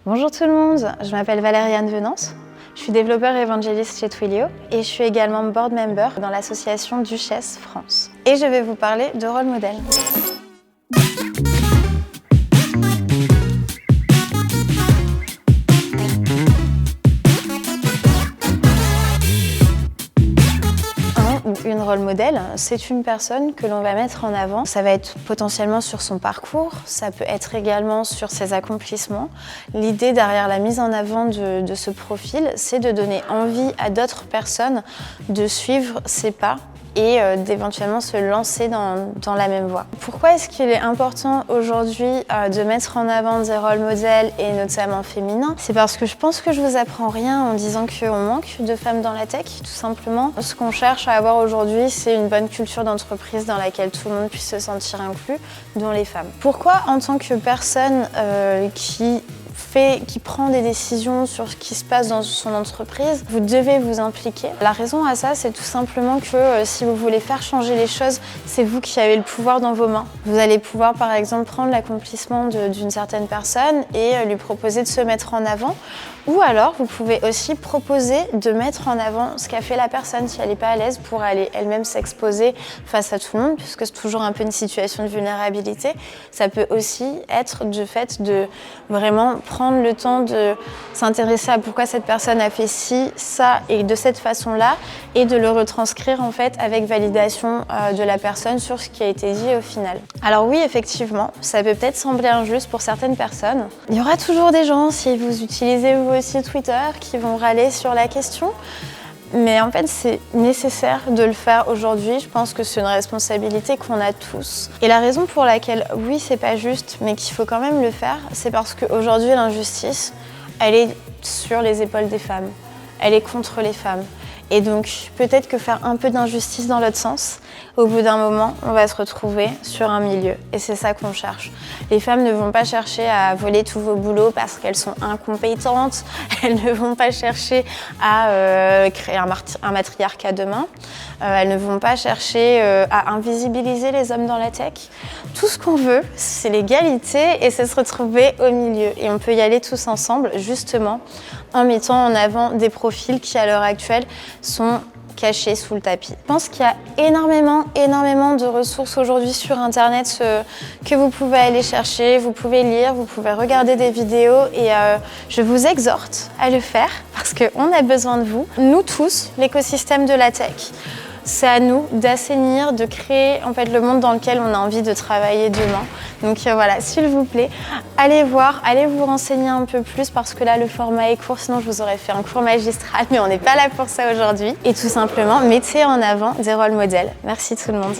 Bonjour tout le monde, je m'appelle Valériane Venance, je suis développeur évangéliste chez Twilio et je suis également board member dans l'association Duchesse France. Et je vais vous parler de rôle modèle. Une rôle modèle, c'est une personne que l'on va mettre en avant. Ça va être potentiellement sur son parcours, ça peut être également sur ses accomplissements. L'idée derrière la mise en avant de ce profil, c'est de donner envie à d'autres personnes de suivre ses pas et d'éventuellement se lancer dans la même voie. Pourquoi est-ce qu'il est important aujourd'hui de mettre en avant des rôles modèles et notamment féminins? C'est parce que je pense que je vous apprends rien en disant qu'on manque de femmes dans la tech, tout simplement. Ce qu'on cherche à avoir aujourd'hui, c'est une bonne culture d'entreprise dans laquelle tout le monde puisse se sentir inclus, dont les femmes. Pourquoi en tant que personne qui prend des décisions sur ce qui se passe dans son entreprise, vous devez vous impliquer. La raison à ça, c'est tout simplement que si vous voulez faire changer les choses, c'est vous qui avez le pouvoir dans vos mains. Vous allez pouvoir par exemple prendre l'accomplissement d'une certaine personne et lui proposer de se mettre en avant. Ou alors, vous pouvez aussi proposer de mettre en avant ce qu'a fait la personne si elle n'est pas à l'aise pour aller elle-même s'exposer face à tout le monde, puisque c'est toujours un peu une situation de vulnérabilité. Ça peut aussi être du fait de vraiment prendre le temps de s'intéresser à pourquoi cette personne a fait ci, ça et de cette façon-là et de le retranscrire en fait avec validation de la personne sur ce qui a été dit au final. Alors oui, effectivement, ça peut peut-être sembler injuste pour certaines personnes. Il y aura toujours des gens, si vous utilisez vous aussi Twitter, qui vont râler sur la question. Mais en fait, c'est nécessaire de le faire aujourd'hui. Je pense que c'est une responsabilité qu'on a tous. Et la raison pour laquelle, oui, c'est pas juste, mais qu'il faut quand même le faire, c'est parce qu'aujourd'hui, l'injustice, elle est sur les épaules des femmes. Elle est contre les femmes. Et donc, peut-être que faire un peu d'injustice dans l'autre sens, au bout d'un moment, on va se retrouver sur un milieu. Et c'est ça qu'on cherche. Les femmes ne vont pas chercher à voler tous vos boulots parce qu'elles sont incompétentes. Elles ne vont pas chercher à créer un matriarcat demain. Elles ne vont pas chercher à invisibiliser les hommes dans la tech. Tout ce qu'on veut, c'est l'égalité et c'est se retrouver au milieu. Et on peut y aller tous ensemble, justement, en mettant en avant des profils qui, à l'heure actuelle, sont cachés sous le tapis. Je pense qu'il y a énormément de ressources aujourd'hui sur Internet que vous pouvez aller chercher, vous pouvez lire, vous pouvez regarder des vidéos et je vous exhorte à le faire parce qu'on a besoin de vous, nous tous, l'écosystème de la tech. C'est à nous d'assainir, de créer en fait le monde dans lequel on a envie de travailler demain. Donc voilà, s'il vous plaît, allez voir, allez vous renseigner un peu plus parce que là le format est court, sinon je vous aurais fait un cours magistral, mais on n'est pas là pour ça aujourd'hui. Et tout simplement, mettez en avant des rôles modèles. Merci tout le monde.